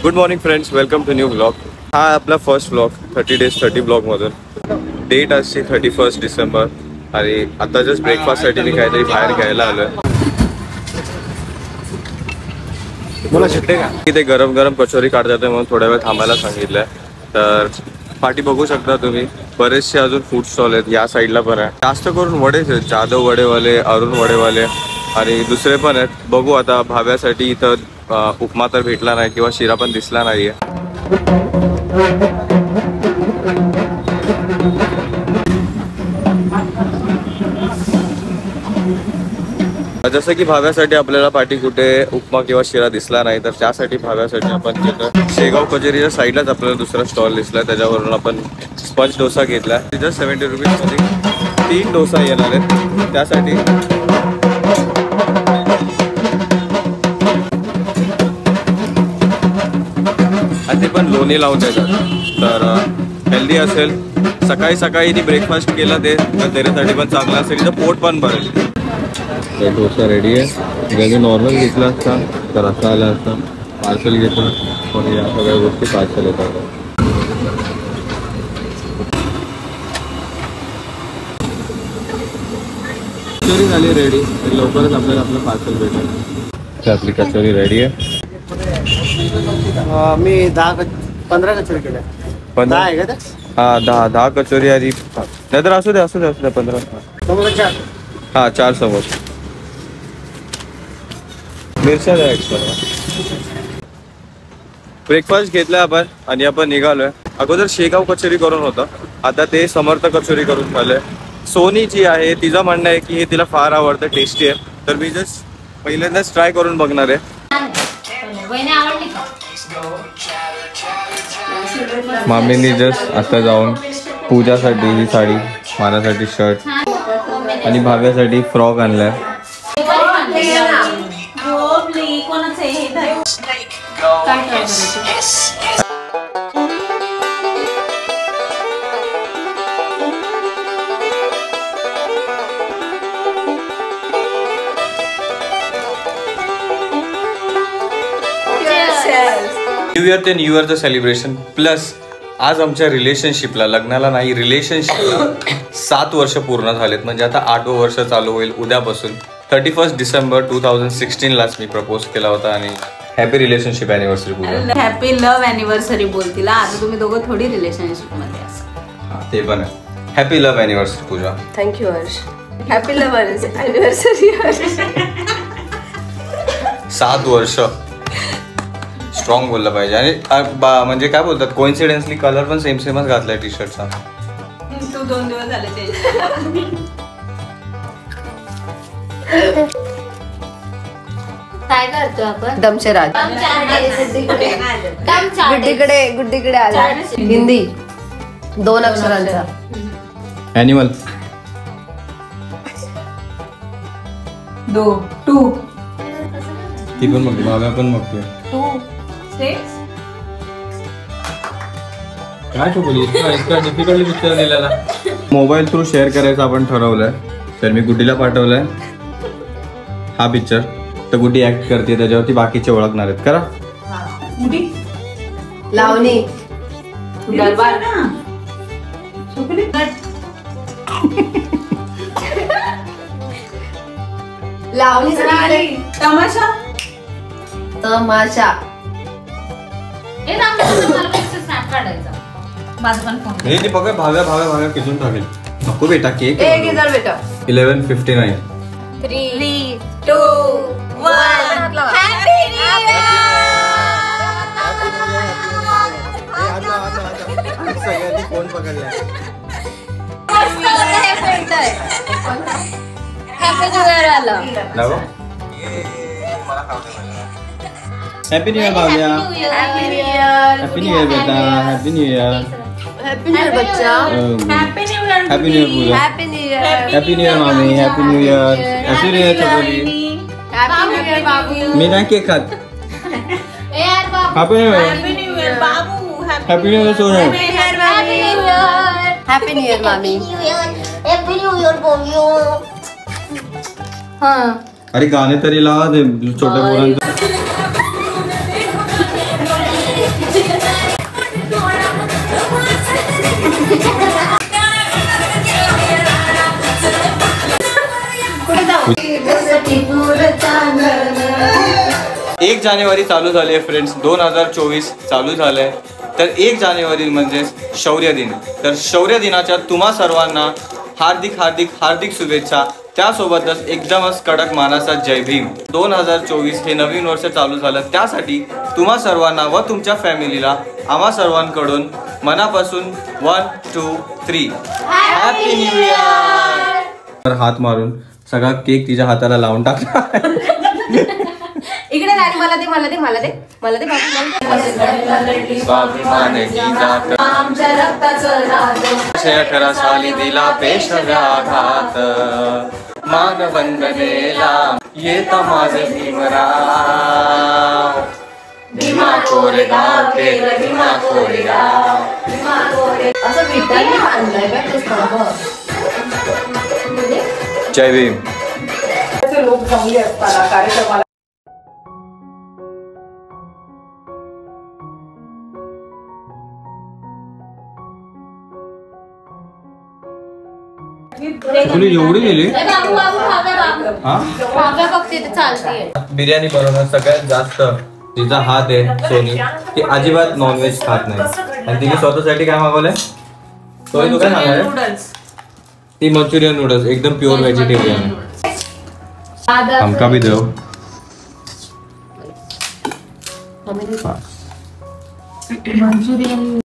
Good morning friends, welcome to new blog. हा आपला first blog 30 days 30 ब्लॉगमधून. Date असते 31 डिसेंबर आणि आता जस्ट ब्रेकफास्टसाठी मी काहीतरी बाहेर घ्यायला आलो आहे. मला शिकते का की ते गरम गरम कचोरी काढतात म्हणून थोड्या वेळ थांबायला सांगितलं आहे. तर पाठी बघू शकता तुम्ही, बरेचसे अजून फूड स्टॉल आहेत. या साईडला पण आहे. जास्त करून वडेच आहेत, जाधव वडेवाले, अरुण वडेवाले आणि दुसरे पण आहेत. बघू आता भाव्यासाठी इथं उपमा तर भेटला नाही किंवा शिरा पण दिसला नाहीये. जसं की भाव्यासाठी आपल्याला पाठी कुठे उपमा किंवा शिरा दिसला नाही, तर त्यासाठी भाव्यासाठी आपण घेतो शेगाव कचेरीच्या साईडलाच आपल्याला दुसरा स्टॉल दिसला. त्याच्यावरून आपण स्पंज डोसा घेतला. तिथं 70 रुपीजमध्ये 3 डोसा येणार आहेत. त्यासाठी आणि ते पण लोणी लावून देतात, तर हेल्दी असेल. सकाळी सकाळी ती ब्रेकफास्ट केला ते तर त्याच्यासाठी पण चांगलं असेल, तर पोट पण भरेल. तर डोसा रेडी आहे. जरी नॉर्मल घेतला असता तर असा आला असता. पार्सल घेतलं पण या सगळ्या गोष्टी पार्सल येतात. कचोरी झाली रेडी, तर लवकरच आपल्याला आपलं पार्सल भेटेल. तर आपली कचोरी रेडी आहे. मी 10-15 कचोरी केल्या. 15 आहे का? हां, 10 कचोरी आणि नाहीतर असू दे 15. हां, 4 समोसे. मिरच्या द्या एक्स्ट्रा. ब्रेकफास्ट घेतला आपण आणि आपण निघालोय. अगोदर शेगाव कचोरी करून होतं, आता ते समर्थ कचोरी करून झालंय. सोनी जी आहे तिचं म्हणणं आहे की हे तिला फार आवडतं, टेस्टी आहे. तर मी जस्ट पहिल्यांदाच ट्राय करून बघणार आहे. मामींनी जस्ट आता जाऊन पूजासाठी ही साडी, माझ्यासाठी शर्ट आणि भाव्यासाठी फ्रॉक आणलाय. न्यू इयर ते न्यू इयरचं सेलिब्रेशन प्लस आज आमच्या रिलेशनशिपला, लग्नाला नाही रिलेशनशिपला 7 वर्ष पूर्ण झालेत. म्हणजे आता 8वं वर्ष चालू होईल उद्यापासून. 31 डिसेंबर 2016लाच मी प्रपोज केला होता. आणि happy relationship anniversary Puja. Happy love anniversary बोलतीला. आता तुम्ही दोघं थोडी रिलेशनशिप मध्ये असा. ते पण आहे. Happy love anniversary Puja. Thank you Harsh. Happy love anniversary Harsh. 7 वर्ष स्ट्रॉंग बोललं पाहिजे. आणि म्हणजे काय बोलतात, कोइन्सिडेंटली कलर पण सेमच घातलाय टी शर्टचा. तू 2 दिवस झाले ते. काय करतो आपण? दमशराज. गुड्डीकडे आला. हिंदी 2 अक्षरांचा. ॲनिमल 2 ती पण बघते, भाव्या पण बघतोय. 2 6 काय बोलली इतका डिफिकल्ट पिक्चर दिलेला. मोबाईल थ्रू शेअर करायचं आपण ठरवलंय. तर मी गुड्डीला पाठवलंय हा पिक्चर. तर गुड्डी ऍक्ट करते, त्याच्यावरती बाकीचे ओळखणार आहेत. करा. लावणी. लावणी. तमाशा. तमाशा. हे बघा, भाव्या किसून टाकेल. नको बेटा, केक. 11:59. 3 2 1. Happy new year. सगळ्यांनी फोन पकडला. हॅपी न्यू इयर आला. Happy new year Bhavya. Happy new year. Happy new year बेटा. Happy new year. Happy new year बच्चा. Happy new year. Happy new year Puja. Happy new year. Happy new year मामी. Happy new year. Happy new year चकोली. Happy new year बाबू. मी नाही cake खात. Happy new year. Happy new year बाबू. Happy new year Sonu. Happy new year. Happy new year मामी. Happy new year बोलियो. हां, अरे गाणे तरी लावा, ते छोट्या पोरांचं. 1 जानेवारी चालू झाली आहे फ्रेंड्स, 2024 चालू झालंय. तर 1 जानेवारी म्हणजे शौर्य दिन. तर शौर्य दिनाच्या तुम्हा सर्वांना हार्दिक हार्दिक हार्दिक शुभेच्छा. त्यासोबतच एकदमच कडक मानाचा जय भीम. 2024 हे नवीन वर्ष चालू झालं, त्यासाठी तुम्हा सर्वांना व तुमच्या फॅमिलीला आम्हा सर्वांकडून मनापासून 1 2 3 हॅपी न्यू इयर. हात मारून सगळा केक तिच्या हाताला लावून टाकला. इकडे नाही, मला दे मला दे मला दे मला दे स्वाभिमाने जिजात आमच्या रक्ताचं नाद. 18 साली दिला पेशव्याघात, मान वंदनेला येता माझे भीमराव. भीमा कोरेगाव केलं भीमा कोरेगाव. असं विटांनी बांधलंय काय पुस्तक. जय भीम. लोक जमले असताना कार्यक्रमाला एवढी दिली. चालतीये. बिर्याणी बनवणं सगळ्यात जास्त तिचा हात आहे सोनी. ती अजिबात नॉनव्हेज खात नाही आणि तिने स्वतःसाठी काय मागवलंय? सोनी तू काय सांगणार? नूडल्स. ती मंचुरियन नूडल्स एकदम प्युअर व्हेजिटेरियन. हमका भी दो. मंचुरियन